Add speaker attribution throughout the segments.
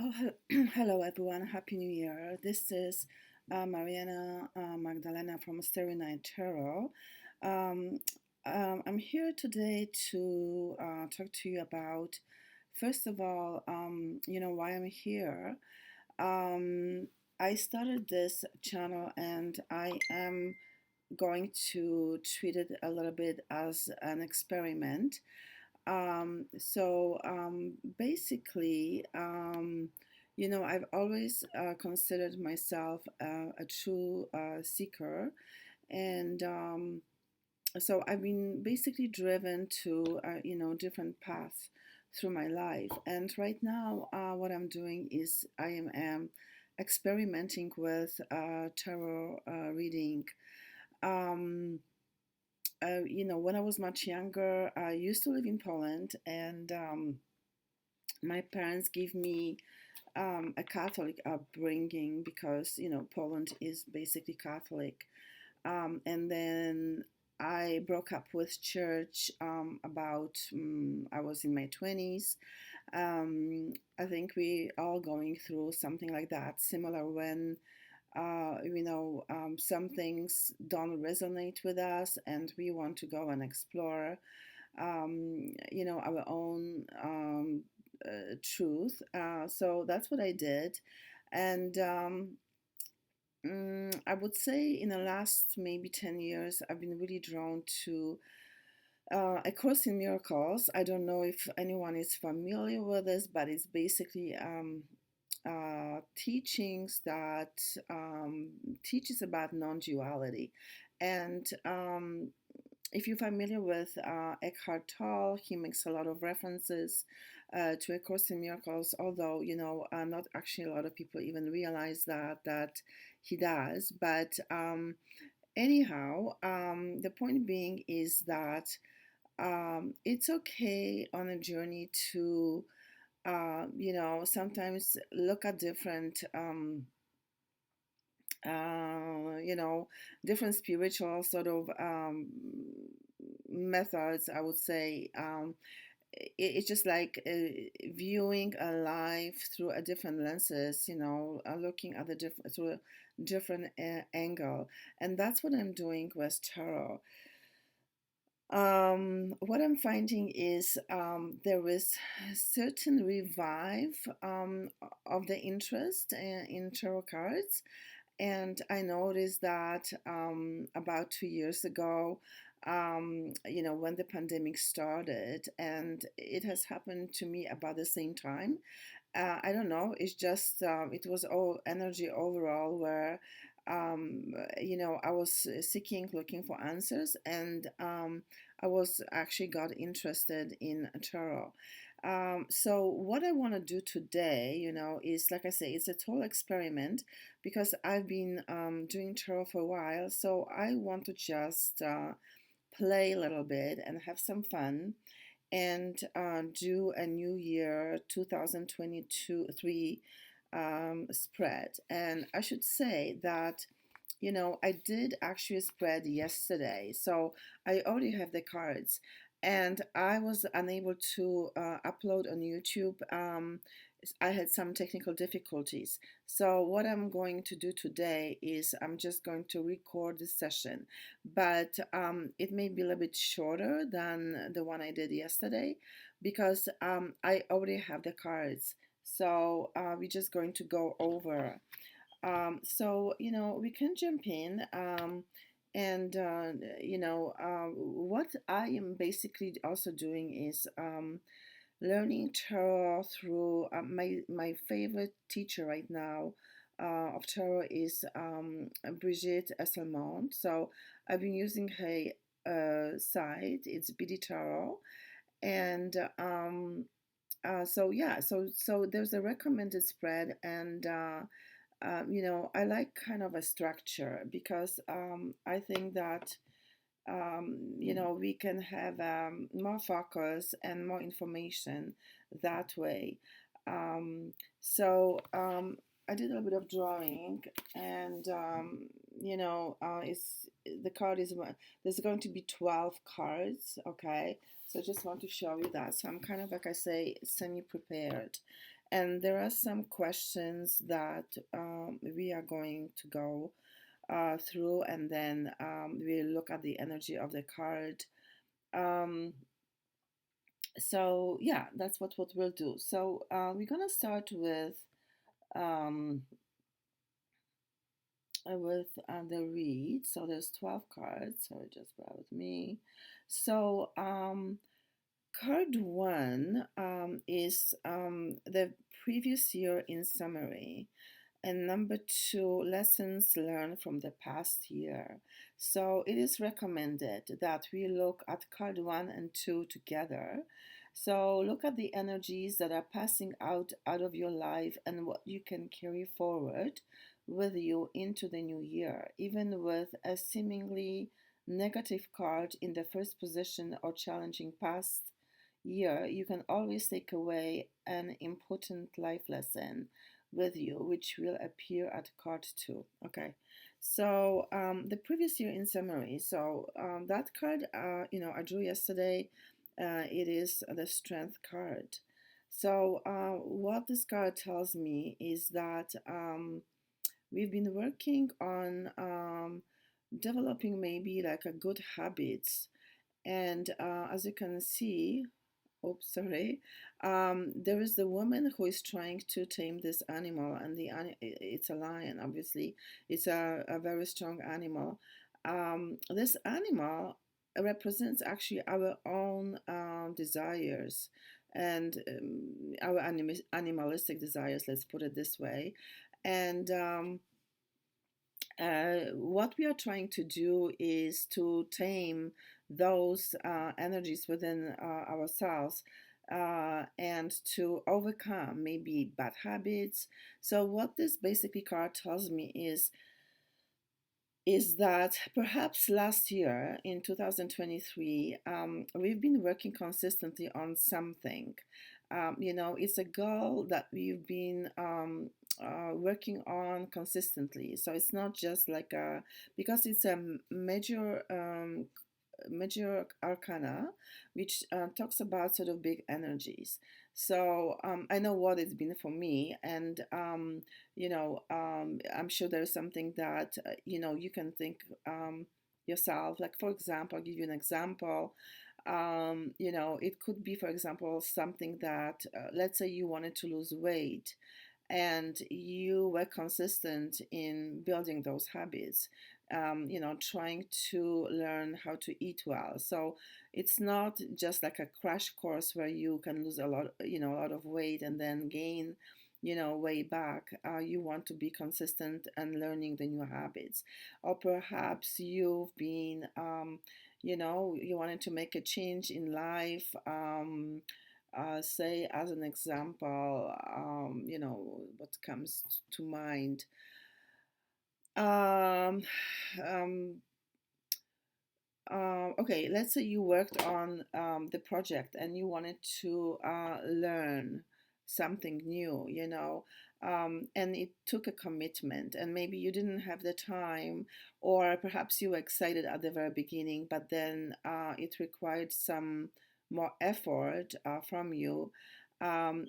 Speaker 1: Oh, hello everyone. Happy New Year. This is Mariana Magdalena from Starry Night Tarot. Um, I'm here today to talk to you about, first of all, why I'm here. Um, I started this channel and I am going to treat it a little bit as an experiment. Basically, I've always considered myself a true seeker, and so I've been basically driven to, different paths through my life. And right now, what I'm doing is I am experimenting with tarot reading. Um, when I was much younger, I used to live in Poland, and my parents gave me a Catholic upbringing because Poland is basically Catholic. And then I broke up with church about I was in my 20s. I think we all going through something like that, similar when some things don't resonate with us and we want to go and explore our own truth. So that's what I did. And I would say in the last maybe 10 years, I've been really drawn to A Course in Miracles. I don't know if anyone is familiar with this, but it's basically teachings that teaches about non-duality. And if you're familiar with Eckhart Tolle, he makes a lot of references to A Course in Miracles, although not actually a lot of people even realize that he does. But anyhow, the point being is that it's okay on a journey to sometimes look at different you know, different spiritual sort of methods, I would say. It's just like viewing a life through a different lenses, looking at the different through a different angle, and that's what I'm doing with tarot. What I'm finding is there is a certain revive of the interest in tarot cards. And I noticed that about 2 years ago, when the pandemic started, and it has happened to me about the same time. I don't know. It's just it was all energy overall where I was seeking, looking for answers, and I was actually got interested in tarot. So what I want to do today, is like I say, it's a total experiment because I've been doing tarot for a while. So I want to just play a little bit and have some fun and do a New Year 2022 3 spread. And I should say that I did actually spread yesterday, so I already have the cards, and I was unable to upload on YouTube. I had some technical difficulties. So what I'm going to do today is I'm just going to record the session, but it may be a little bit shorter than the one I did yesterday because I already have the cards. So we're just going to go over. We can jump in. And what I am basically also doing is learning tarot through my favorite teacher right now of tarot is Brigitte Esselmont. So I've been using her site. It's BD Tarot, and so there's a recommended spread, and I like kind of a structure because I think that we can have more focus and more information that way. Um, so I did a little bit of drawing, and it's the card is there's going to be 12 cards. Okay, so I just want to show you that. So I'm kind of like I say semi prepared. and there are some questions that we are going to go through, and then we'll look at the energy of the card. Um, so yeah, that's what we'll do. So we're gonna start um, the read. So there's 12 cards. So just bear with me. So card one is the previous year in summary. And number two, lessons learned from the past year. So it is recommended that we look at card one and two together. So look at the energies that are passing out of your life and what you can carry forward with you into the new year, even with a seemingly negative card in the first position or challenging past year. You can always take away an important life lesson with you, which will appear at card two. Okay, so the previous year in summary. So that card, I drew yesterday. It is the Strength card. So what this card tells me is that we've been working on developing maybe like a good habits, and as you can see, oops, sorry. There is the woman who is trying to tame this animal, and it's a lion. Obviously, it's a very strong animal. This animal represents actually our own desires and our animalistic desires. Let's put it this way, and what we are trying to do is to tame those energies within ourselves and to overcome maybe bad habits. So, what this basically card tells me is that perhaps last year in 2023, we've been working consistently on something. It's a goal that we've been working on consistently. So it's not just like because it's a major arcana, which talks about sort of big energies. So I know what it's been for me, and I'm sure there's something that you can think yourself. Like for example, I'll give you an example. It could be, for example, something that let's say you wanted to lose weight and you were consistent in building those habits, trying to learn how to eat well. So it's not just like a crash course where you can lose a lot of weight and then gain way back. You want to be consistent and learning the new habits. Or perhaps you've been you wanted to make a change in life. Say as an example, what comes to mind. Um, um, okay, let's say you worked on the project and you wanted to learn something new, and it took a commitment, and maybe you didn't have the time, or perhaps you were excited at the very beginning, but then it required some more effort from you.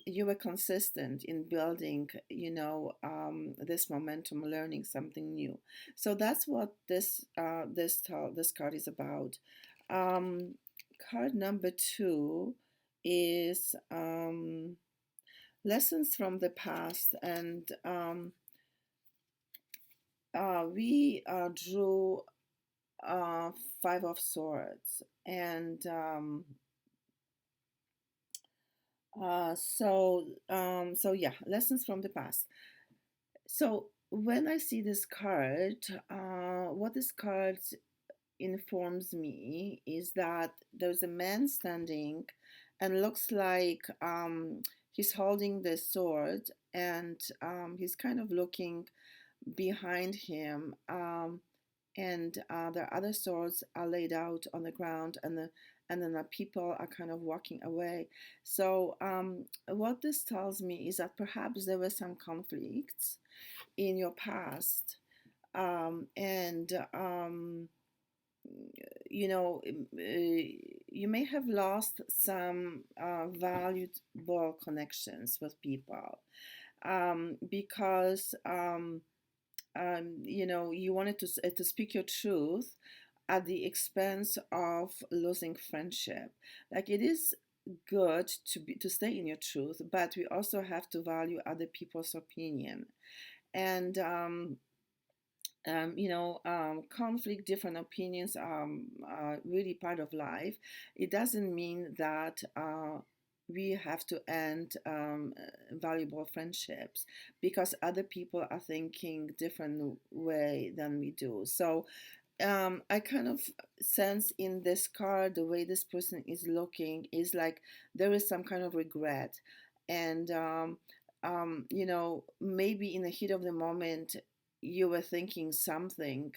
Speaker 1: You were consistent in building, this momentum, learning something new. So that's what this card is about. Um, Card number two is lessons from the past, and we drew uh, Five of Swords, and so yeah, lessons from the past. So when I see this card, what this card informs me is that there's a man standing and looks like he's holding the sword, and he's kind of looking behind him, and the other swords are laid out on the ground, and then the people are kind of walking away. So what this tells me is that perhaps there were some conflicts in your past, and you know, you may have lost some valuable connections with people, because you know, you wanted to speak your truth at the expense of losing friendship. Like, it is good to stay in your truth, but we also have to value other people's opinion. And you know, conflict, different opinions are really part of life. It doesn't mean that we have to end valuable friendships because other people are thinking different way than we do. So I kind of sense in this card, the way this person is looking is like there is some kind of regret. And, you know, maybe in the heat of the moment, you were thinking something,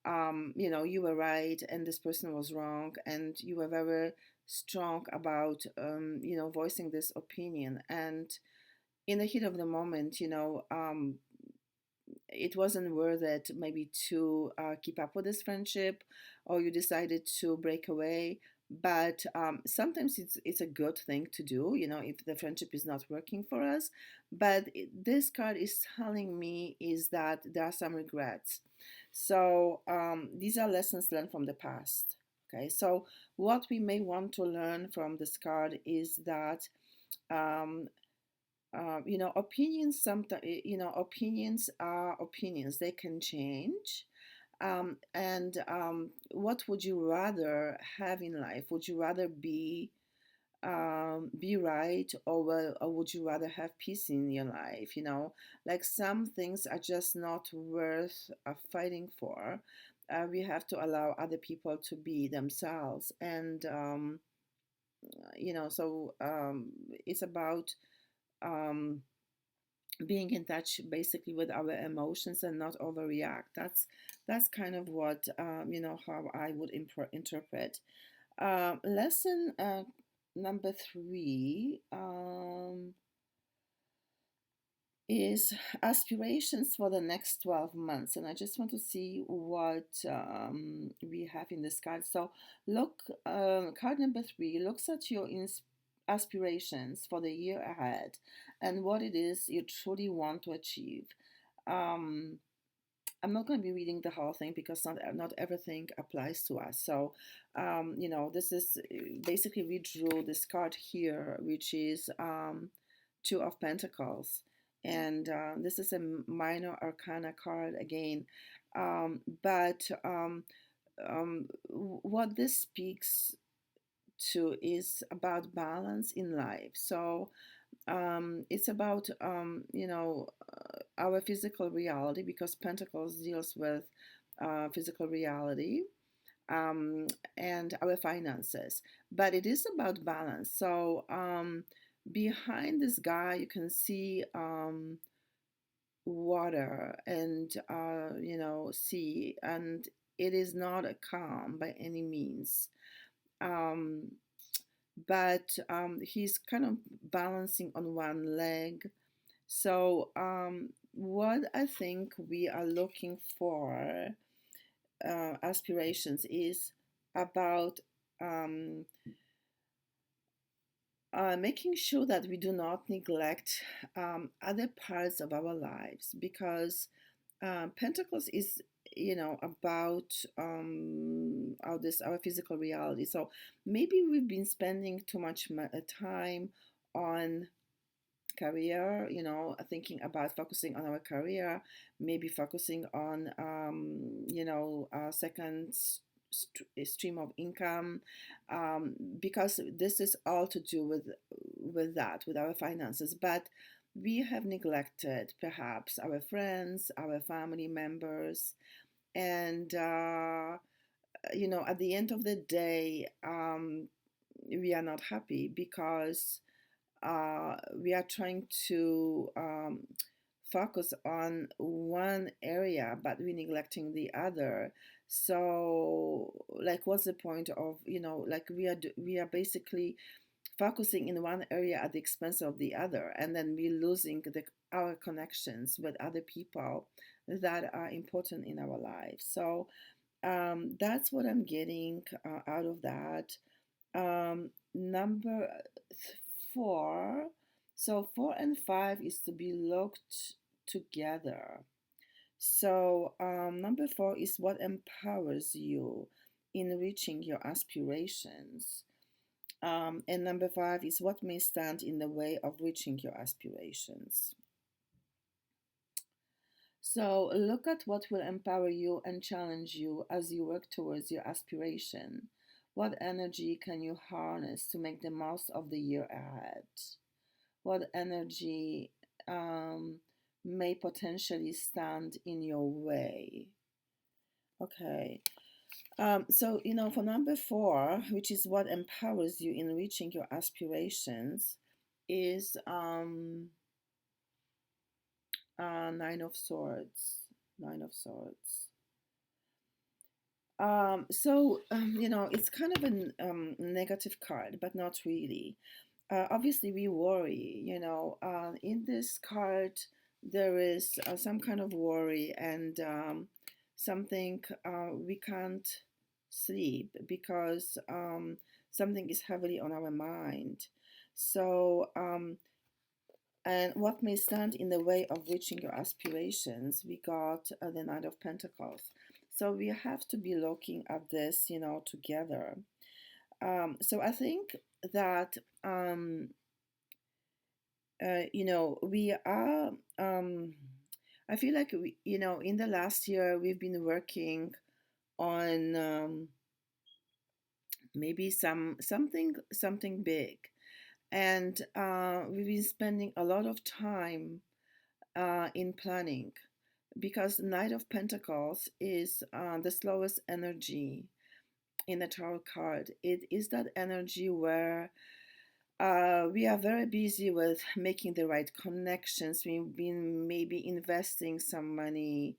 Speaker 1: you know, you were right and this person was wrong, and you were very strong about, you know, voicing this opinion. And in the heat of the moment, you know, it wasn't worth it maybe to keep up with this friendship, or you decided to break away. But sometimes it's a good thing to do, you know, if the friendship is not working for us. But this card is telling me is that there are some regrets. So these are lessons learned from the past. Okay, so what we may want to learn from this card is that um, you know, opinions sometimes, you know, opinions are opinions, they can change. And what would you rather have in life? Would you rather be right, or well, or would you rather have peace in your life? You know, like some things are just not worth fighting for. We have to allow other people to be themselves. And you know, so it's about um, being in touch basically with our emotions and not overreact. That's kind of what you know, how I would interpret lesson number three. Is aspirations for the next 12 months. And I just want to see what we have in this card. So look, card number three looks at your aspirations for the year ahead and what it is you truly want to achieve. um, I'm not going to be reading the whole thing because not everything applies to us. So, you know, this is basically we drew this card here, which is Two of Pentacles, and this is a minor arcana card again. But what this speaks to is about balance in life. So it's about you know, our physical reality, because Pentacles deals with physical reality, um, and our finances, but it is about balance. So behind this guy you can see water and you know, sea, and it is not a calm by any means. um, but he's kind of balancing on one leg. So, what I think we are looking for, aspirations, is about um, making sure that we do not neglect other parts of our lives, because Pentacles is, you know, about our physical reality. So maybe we've been spending too much time on career, you know, thinking about focusing on our career, maybe focusing on, you know, second stream of income, because this is all to do with that, with our finances. But we have neglected perhaps our friends, our family members, and you know, at the end of the day, we are not happy because we are trying to focus on one area, but we're neglecting the other. So, like, what's the point of, you know, like we are basically focusing in one area at the expense of the other, and then we're losing our connections with other people that are important in our lives. So that's what I'm getting out of that. Number 4. So 4 and 5 is to be looked together. So number 4 is what empowers you in reaching your aspirations. And number 5 is what may stand in the way of reaching your aspirations. So look at what will empower you and challenge you as you work towards your aspiration. What energy can you harness to make the most of the year ahead? What energy um, may potentially stand in your way? Okay. So, for number 4, which is what empowers you in reaching your aspirations, is Nine of Swords. Nine of Swords. It's kind of a negative card, but not really. Obviously, we worry. In this card, there is some kind of worry and something we can't sleep because something is heavily on our mind. So, and what may stand in the way of reaching your aspirations? We got the Knight of Pentacles. So we have to be looking at this, together. So I think that, we are, I feel like, in the last year, we've been working on maybe something big. And we've been spending a lot of time in planning because the Knight of Pentacles is the slowest energy in the tarot card. It is that energy where we are very busy with making the right connections. We've been maybe investing some money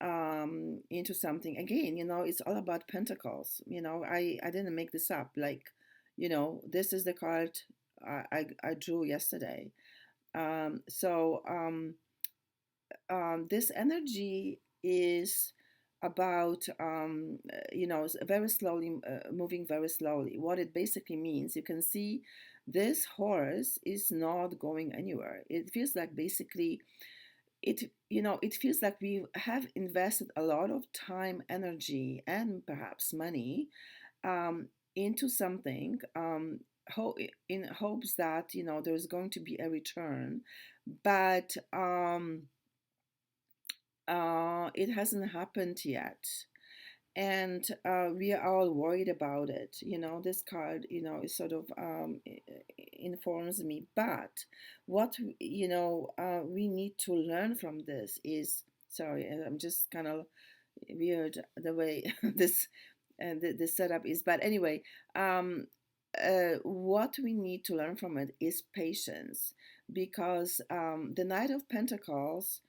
Speaker 1: into something. Again, it's all about Pentacles. I didn't make this up. Like, this is the card I drew yesterday. This energy is about very slowly moving very slowly. What it basically means, you can see this horse is not going anywhere. It feels like basically it feels like we have invested a lot of time, energy, and perhaps money into something, in hopes that there's going to be a return, but it hasn't happened yet. And we are all worried about it. This card, is sort of informs me. But what, we need to learn from this is, sorry, I'm just kind of weird the way the setup is. But anyway, what we need to learn from it is patience, because the Knight of Pentacles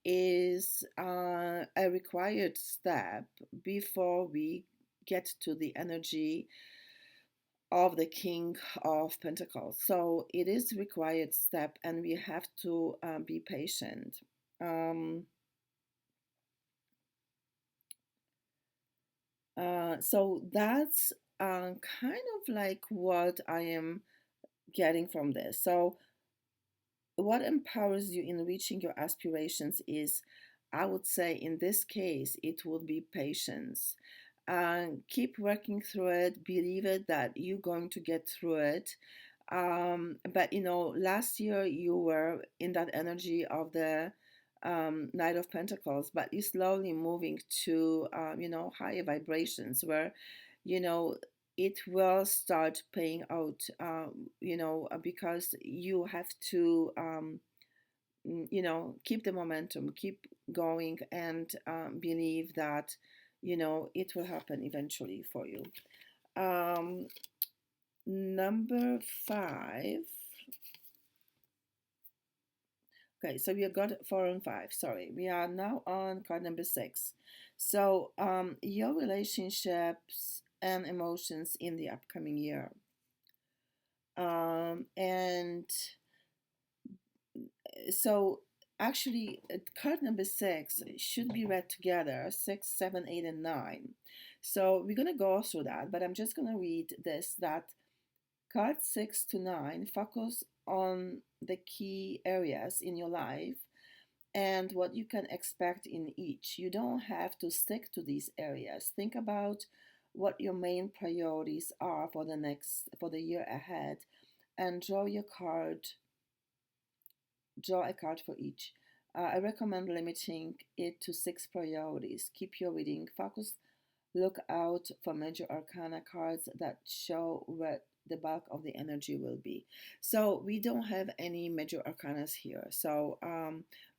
Speaker 1: is a required step before we get to the energy of the King of Pentacles. So it is a required step, and we have to be patient. So that's kind of like what I am getting from this. So what empowers you in reaching your aspirations is, I would say, in this case, it would be patience. Keep working through it, believe it that you're going to get through it. But last year you were in that energy of the Knight of Pentacles, but you're slowly moving to higher vibrations where you know it will start paying out, because you have to keep the momentum, keep going, and believe that it will happen eventually for you. Number 5. Okay, so we have got 4 and 5. Sorry, we are now on card number 6. So your relationships and emotions in the upcoming year. And so actually card number 6 should be read together, 6, 7, 8, and 9. So we're going to go through that, but I'm just going to read this, that cards 6 to 9 focus on the key areas in your life and what you can expect in each. You don't have to stick to these areas. Think about what your main priorities are for the year ahead, and draw a card for each. I recommend limiting it to 6 priorities. Keep your reading focused. Look out for major arcana cards that show where the bulk of the energy will be. So we don't have any major arcanas here. So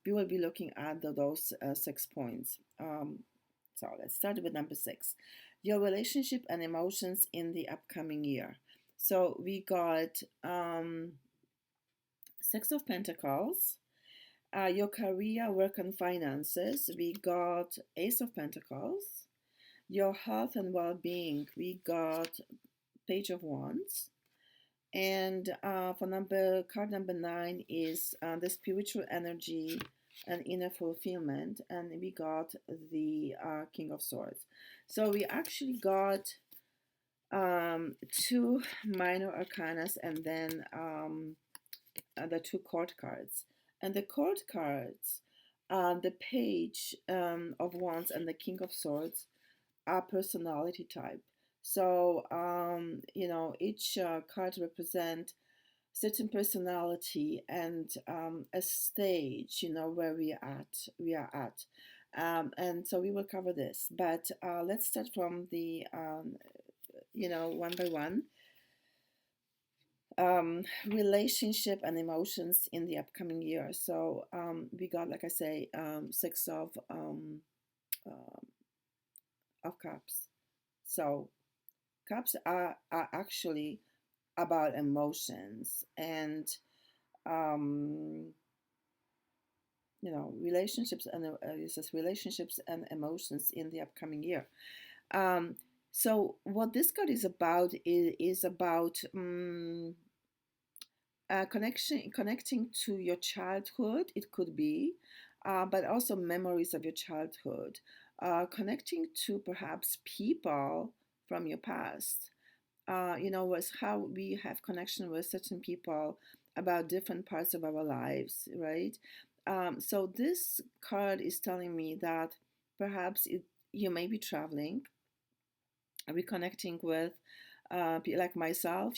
Speaker 1: we will be looking at those 6 points. So let's start with number 6. Your relationship and emotions in the upcoming year. So we got 6 of Pentacles. Your career, work, and finances. We got Ace of Pentacles. Your health and well-being, we got Page of Wands. And for card number 9 is the spiritual energy and inner fulfillment, and we got the King of Swords. So we actually got 2 minor arcanas and then the 2 court cards. And the court cards, the Page of Wands and the King of Swords, our personality type. So, each card represent certain personality and a stage, where we are at. And so we will cover this, but let's start from the, one by one. Relationship and emotions in the upcoming year. So we got, like I say, 6 of cups. So cups are actually about emotions and relationships and it says relationships and emotions in the upcoming year. So what this card is about is about connecting to your childhood. It could be, but also memories of your childhood. Connecting to perhaps people from your past. Was how we have connection with certain people about different parts of our lives, right? So this card is telling me that perhaps you may be traveling, reconnecting with like myself.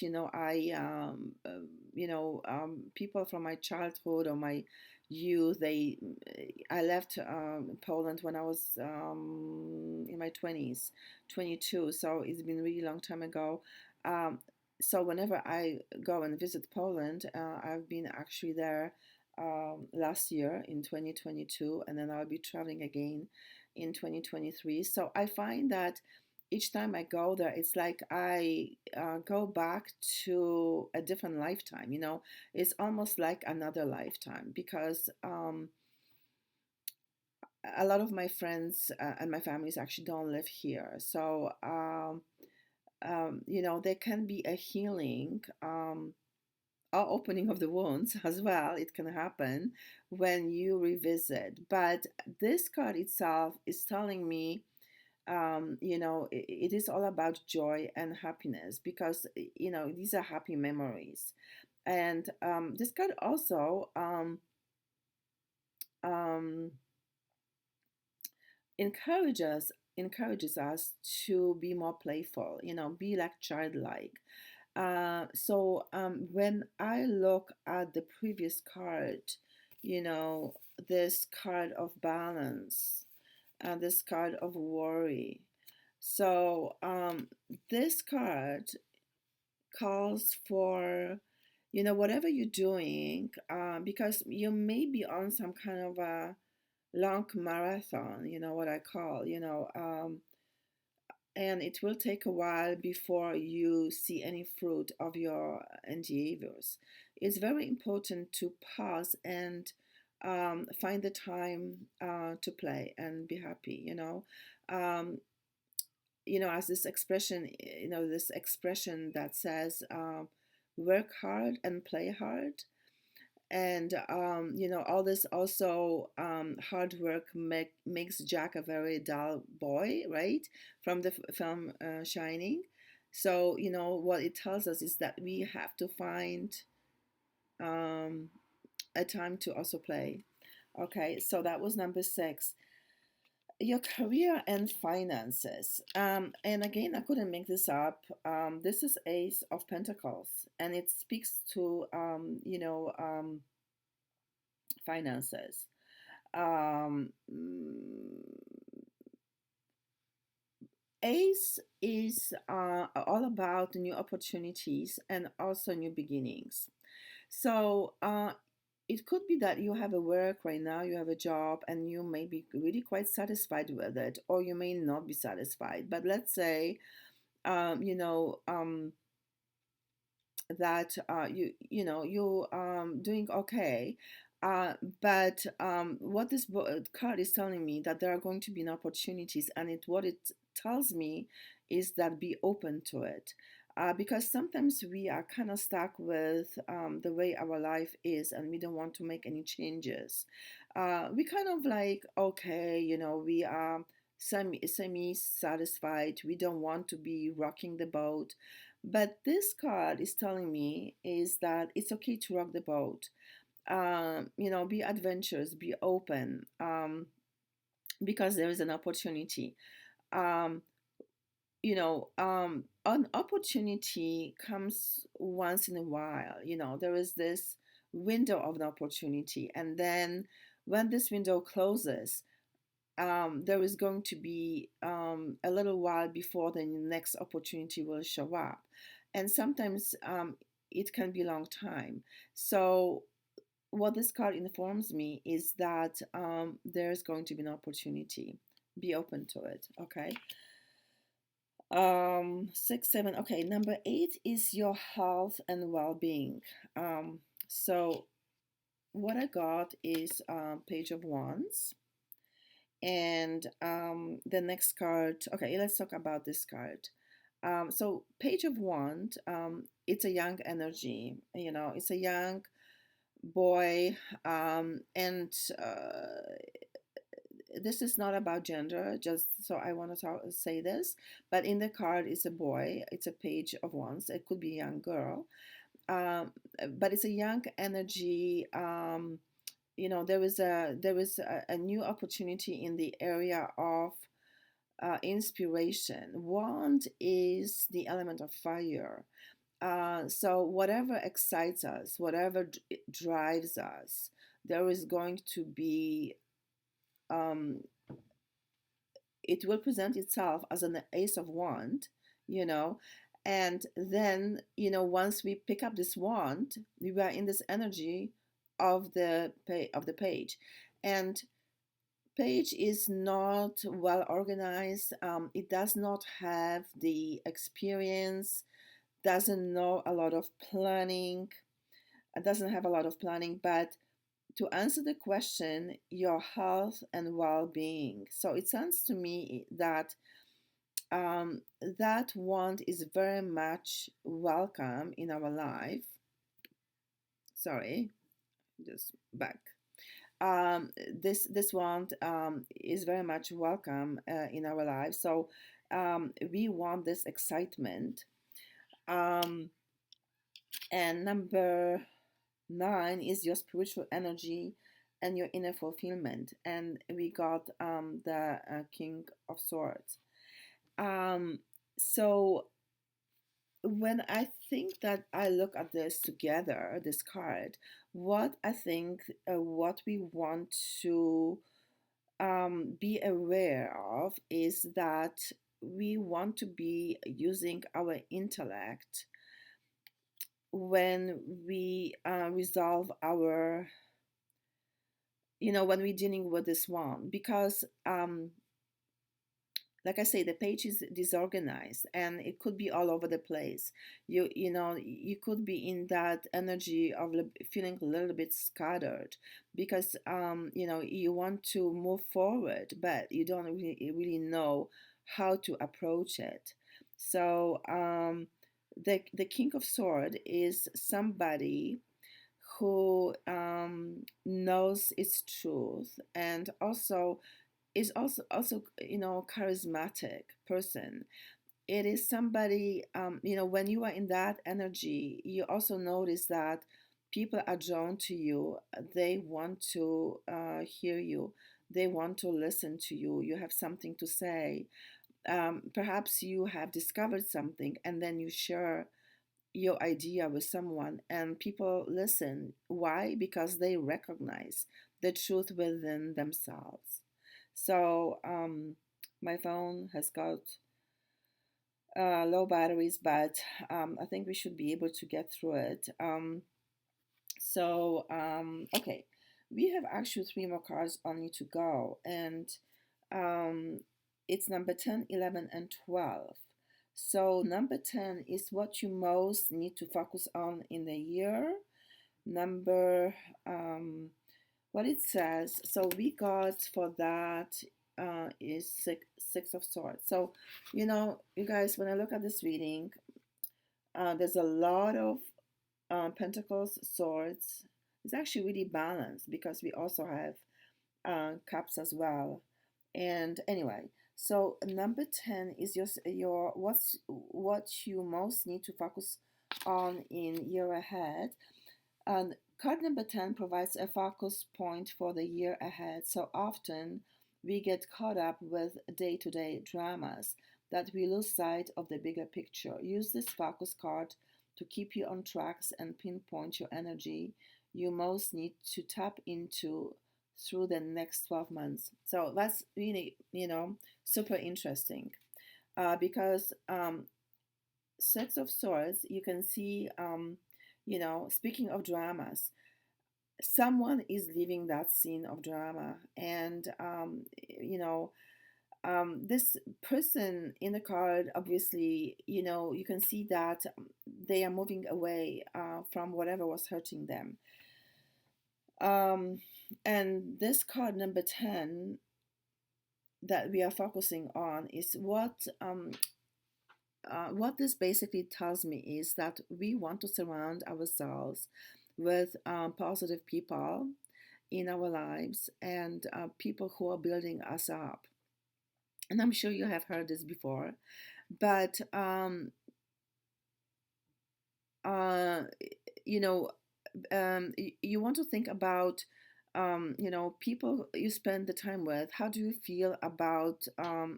Speaker 1: People from my childhood or my youth. I left Poland when I was in my 20s, 22. So it's been a really long time ago. So whenever I go and visit Poland, I've been actually there last year in 2022, and then I'll be traveling again in 2023. So I find that each time I go there, it's like I go back to a different lifetime. It's almost like another lifetime because a lot of my friends and my families actually don't live here. So, there can be a healing or opening of the wounds as well. It can happen when you revisit. But this card itself is telling me it is all about joy and happiness because these are happy memories. And this card also encourages us to be more playful, be like childlike. So when I look at the previous card, this card of balance, this card of worry. So this card calls for, whatever you're doing, because you may be on some kind of a long marathon, what I call, and it will take a while before you see any fruit of your endeavors. It's very important to pause and find the time to play and be happy. As this expression that says, work hard and play hard. And all this also, hard work makes Jack a very dull boy, right? From the film Shining. So what it tells us is that we have to find um, a time to also play. Okay, so that was number 6. Your career and finances. And again, I couldn't make this up. This is Ace of Pentacles, and it speaks to finances. Ace is all about new opportunities and also new beginnings. So it could be that you have a work right now, you have a job, and you may be really quite satisfied with it, or you may not be satisfied. But let's say, that you doing okay. Uh, but what this card is telling me, that there are going to be opportunities, and what it tells me is that be open to it. Because sometimes we are kind of stuck with the way our life is, and we don't want to make any changes. We kind of like, okay, we are semi satisfied. We don't want to be rocking the boat. But this card is telling me is that it's okay to rock the boat. Be adventurous, be open, because there is an opportunity. Um, an opportunity comes once in a while. There is this window of an opportunity, and then when this window closes, there is going to be a little while before the next opportunity will show up. And sometimes it can be a long time. So, what this card informs me is that there's going to be an opportunity. Be open to it, okay? 6, 7. Okay, number 8 is your health and well being. So, what I got is Page of Wands. And the next card, okay, let's talk about this card. So Page of Wand, it's a young energy, it's a young boy, and this is not about gender, just so I want to say this, but in the card it's a boy, it's a Page of Wands, it could be a young girl, but it's a young energy. There is a new opportunity in the area of inspiration. Wand is the element of fire. So whatever excites us, whatever drives us, there is going to be, um, it will present itself as an Ace of Wand, you know, and then, once we pick up this wand, we are in this energy of the page, and page is not well organized. It does not have the experience, doesn't know a lot of planning, doesn't have a lot of planning, but to answer the question, your health and well-being. So it sounds to me that that want is very much welcome in our life. Sorry, just back. This want is very much welcome in our lives. So we want this excitement. Um, and number 9 is your spiritual energy and your inner fulfillment. And we got the King of Swords. So when I think that I look at this together, this card, what I think, what we want to be aware of is that we want to be using our intellect when we resolve our, when we're dealing with this one, because like I say, the page is disorganized and it could be all over the place. You could be in that energy of feeling a little bit scattered because you want to move forward, but you don't really know how to approach it. So the King of Sword is somebody who knows its truth, and also is also charismatic person. It is somebody, when you are in that energy, you also notice that people are drawn to you. They want to hear you. They want to listen to you. You have something to say. Perhaps you have discovered something and then you share your idea with someone and people listen. Why? Because they recognize the truth within themselves. So my phone has got low batteries, but I think we should be able to get through it. Okay, we have actually three more cards only to go, and um, it's number 10, 11, and 12. So, number 10 is what you most need to focus on in the year. Number, what it says, so we got for that is six of swords. So, you guys, when I look at this reading, there's a lot of pentacles, swords. It's actually really balanced because we also have cups as well. And anyway, so number 10 is your what you most need to focus on in year ahead. And card number 10 provides a focus point for the year ahead. So often we get caught up with day-to-day dramas that we lose sight of the bigger picture. Use this focus card to keep you on tracks and pinpoint your energy you most need to tap into through the next 12 months. So that's really, super interesting because Six of Swords, you can see, speaking of dramas, someone is leaving that scene of drama. And, this person in the card, obviously, you can see that they are moving away from whatever was hurting them. And this card number 10 that we are focusing on is what this basically tells me is that we want to surround ourselves with positive people in our lives and people who are building us up. And I'm sure you have heard this before, but you know, you want to think about people you spend the time with. How do you feel about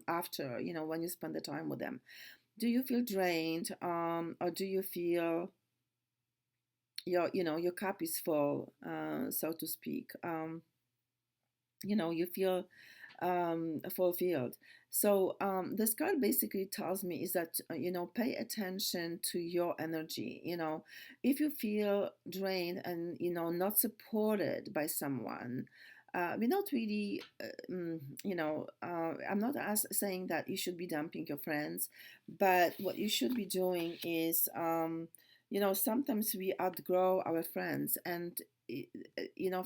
Speaker 1: after, when you spend the time with them? Do you feel drained, or do you feel your cup is full, so to speak? You feel fulfilled. So this card basically tells me is that pay attention to your energy. If you feel drained and not supported by someone, we're not really I'm not saying that you should be dumping your friends, but what you should be doing is sometimes we outgrow our friends, and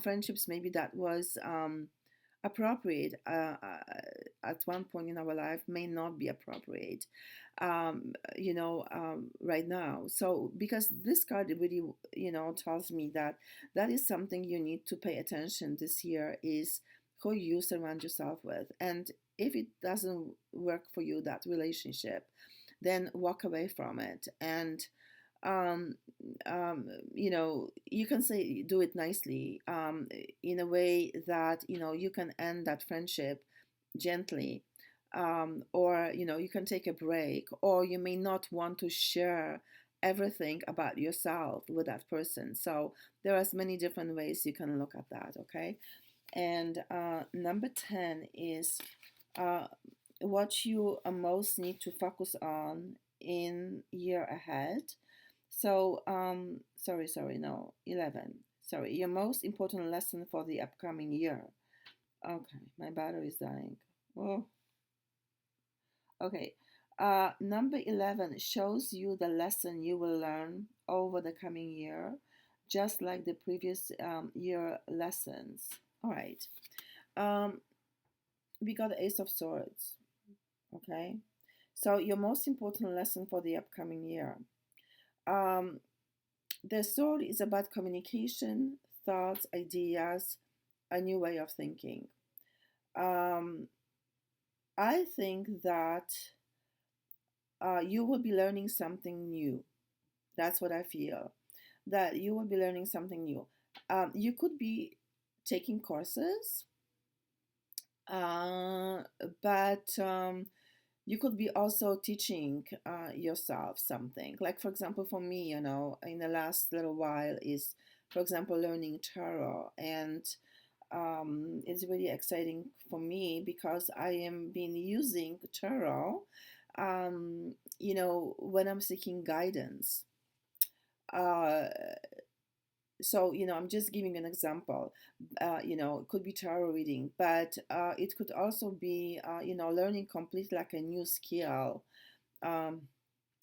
Speaker 1: friendships maybe that was appropriate at one point in our life may not be appropriate right now. So because this card really tells me that that is something you need to pay attention this year, is who you surround yourself with. And if it doesn't work for you, that relationship, then walk away from it. And um, you can say, do it nicely, in a way that, you can end that friendship gently. Or, you can take a break, or you may not want to share everything about yourself with that person. So there are many different ways you can look at that, okay? And number 10 is what you most need to focus on in year ahead. So, no, 11. Sorry, your most important lesson for the upcoming year. Okay, my battery is dying. Oh, okay. Number 11 shows you the lesson you will learn over the coming year, just like the previous year lessons. All right. We got the Ace of Swords. Okay. So, your most important lesson for the upcoming year. Um, The sword is about communication, thoughts, ideas, a new way of thinking. Um, I think that you will be learning something new. That's what I feel. That you will be learning something new. You could be taking courses, uh, but you could be also teaching yourself something. Like, for example, for me, in the last little while is, for example, learning tarot. And it's really exciting for me because I am been using tarot, when I'm seeking guidance. Uh, so I'm just giving an example. It could be tarot reading, but it could also be learning completely like a new skill. um,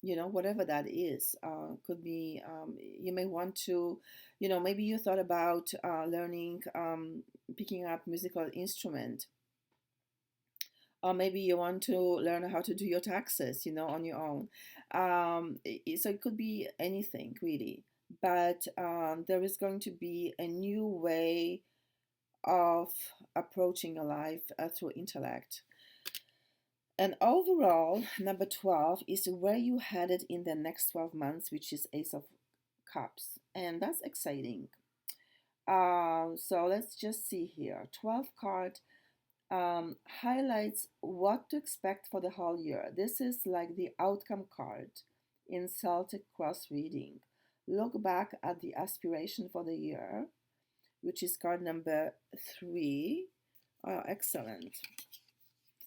Speaker 1: whatever that is. Could be, you may want to, maybe you thought about learning, picking up musical instrument, or maybe you want to learn how to do your taxes, on your own. So it could be anything really, but there is going to be a new way of approaching a life through intellect. And overall, number 12 is where you headed in the next 12 months, which is Ace of Cups. And that's exciting. So let's just see here. 12 card highlights what to expect for the whole year. This is like the outcome card in Celtic cross reading. Look back at the aspiration for the year, which is card number 3. Oh, excellent.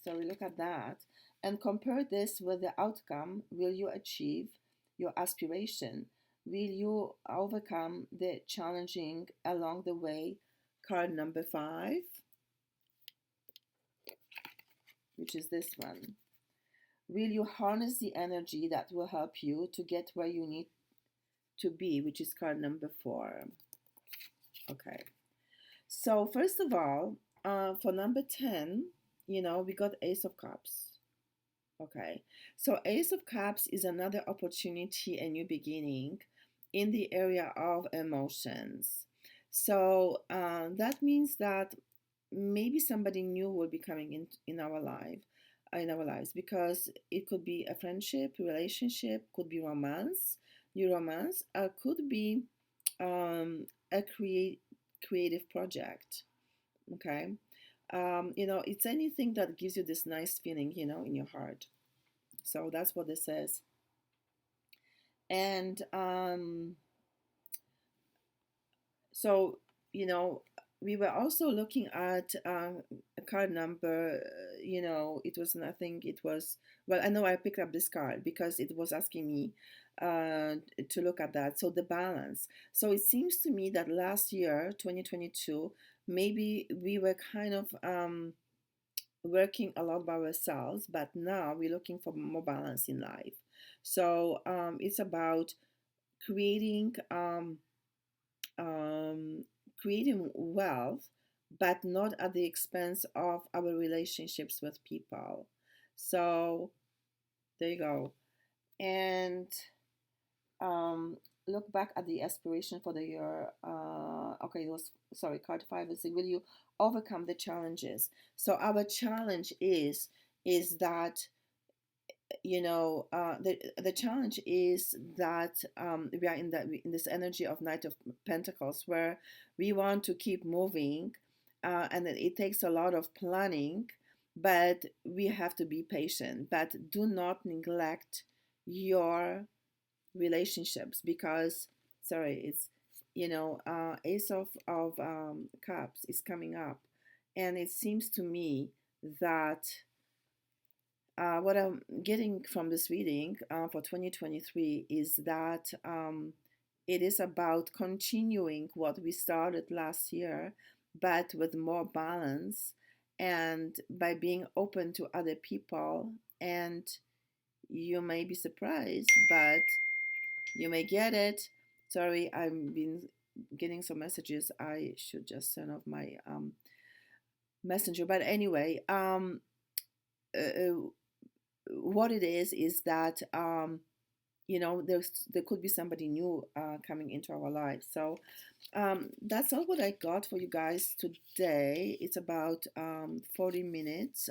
Speaker 1: So we look at that and compare this with the outcome. Will you achieve your aspiration? Will you overcome the challenging along the way? Card number 5, which is this one. Will you harness the energy that will help you to get where you need to be, which is card number 4. Okay. So first of all, for number 10, we got Ace of Cups. Okay, so Ace of Cups is another opportunity, a new beginning in the area of emotions. So that means that maybe somebody new will be coming in our life, in our lives, because it could be a friendship, relationship, could be romance, new romance, could be a creative project. Okay, it's anything that gives you this nice feeling, in your heart. So that's what this says. And so, we were also looking at a card number, it was nothing, it was, well, I know I picked up this card because it was asking me to look at that. So the balance. So it seems to me that last year, 2022, maybe we were kind of working a lot by ourselves, but now we're looking for more balance in life. So it's about creating um, creating wealth, but not at the expense of our relationships with people. So there you go. And um, look back at the aspiration for the year. Okay, it was, sorry, card 5 is, will you overcome the challenges? So our challenge is that, the challenge is that we are in this energy of Knight of Pentacles, where we want to keep moving, and it takes a lot of planning, but we have to be patient. But do not neglect your relationships, because, sorry, it's, Ace of Cups is coming up, and it seems to me that what I'm getting from this reading for 2023 is that it is about continuing what we started last year, but with more balance, and by being open to other people. And you may be surprised, but you may get it. Sorry, I've been getting some messages. I should just turn off my messenger. But anyway, uh, what it is that there could be somebody new coming into our lives. So that's all what I got for you guys today. It's about 40 minutes.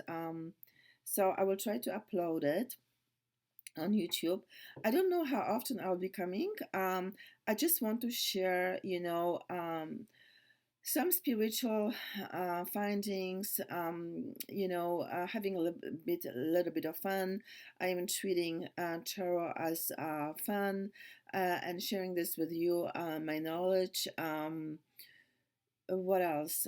Speaker 1: So I will try to upload it on YouTube. I don't know how often I'll be coming. I just want to share, some spiritual findings, having a little bit of fun. I am treating tarot as fun, and sharing this with you, my knowledge. What else?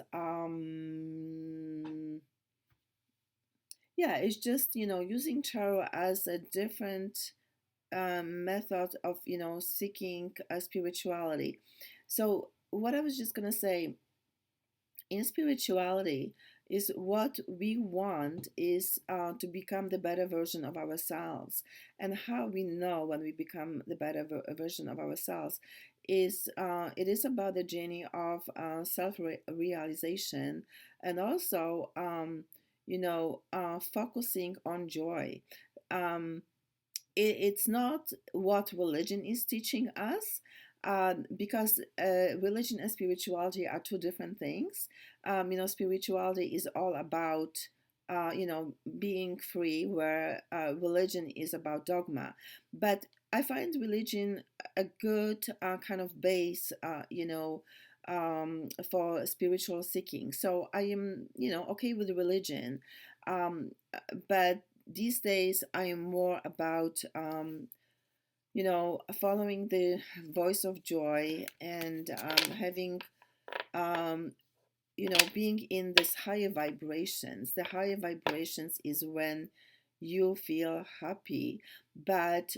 Speaker 1: Yeah, it's just, using tarot as a different method of, seeking spirituality. So, what I was just going to say, in spirituality, is what we want is to become the better version of ourselves. And how we know when we become the better version of ourselves is it is about the journey of self-realization, and also focusing on joy. um, it's not what religion is teaching us, because religion and spirituality are two different things. Spirituality is all about being free, where religion is about dogma. But I find religion a good kind of base, for spiritual seeking. So I am, okay with religion, but these days I am more about following the voice of joy, and having um, being in this higher vibrations. The higher vibrations is when you feel happy, but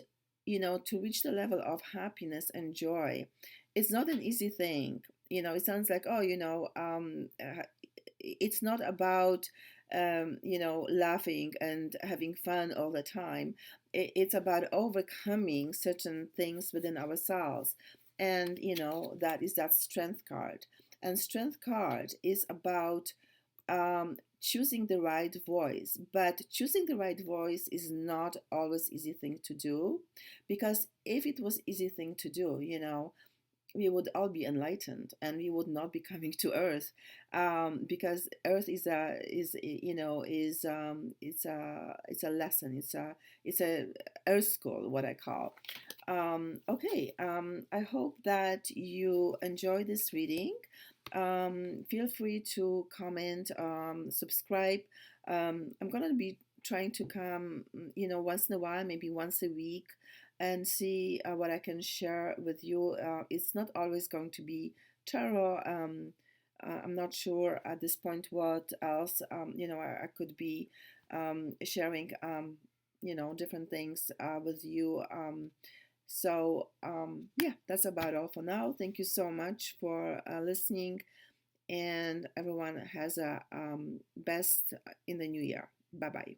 Speaker 1: to reach the level of happiness and joy, it's not an easy thing. It sounds like, oh, it's not about laughing and having fun all the time. It's about overcoming certain things within ourselves. And that is that strength card. And strength card is about choosing the right voice. But choosing the right voice is not always easy thing to do, because if it was easy thing to do, we would all be enlightened, and we would not be coming to earth, because earth it's a lesson. It's a earth school, what I call. Okay, I hope that you enjoy this reading. Feel free to comment, subscribe. I'm gonna be trying to come, once in a while, maybe once a week, and see what I can share with you. It's not always going to be tarot. I'm not sure at this point what else, I could be sharing, different things with you. Yeah, that's about all for now. Thank you so much for listening, and everyone has a best in the new year. Bye bye.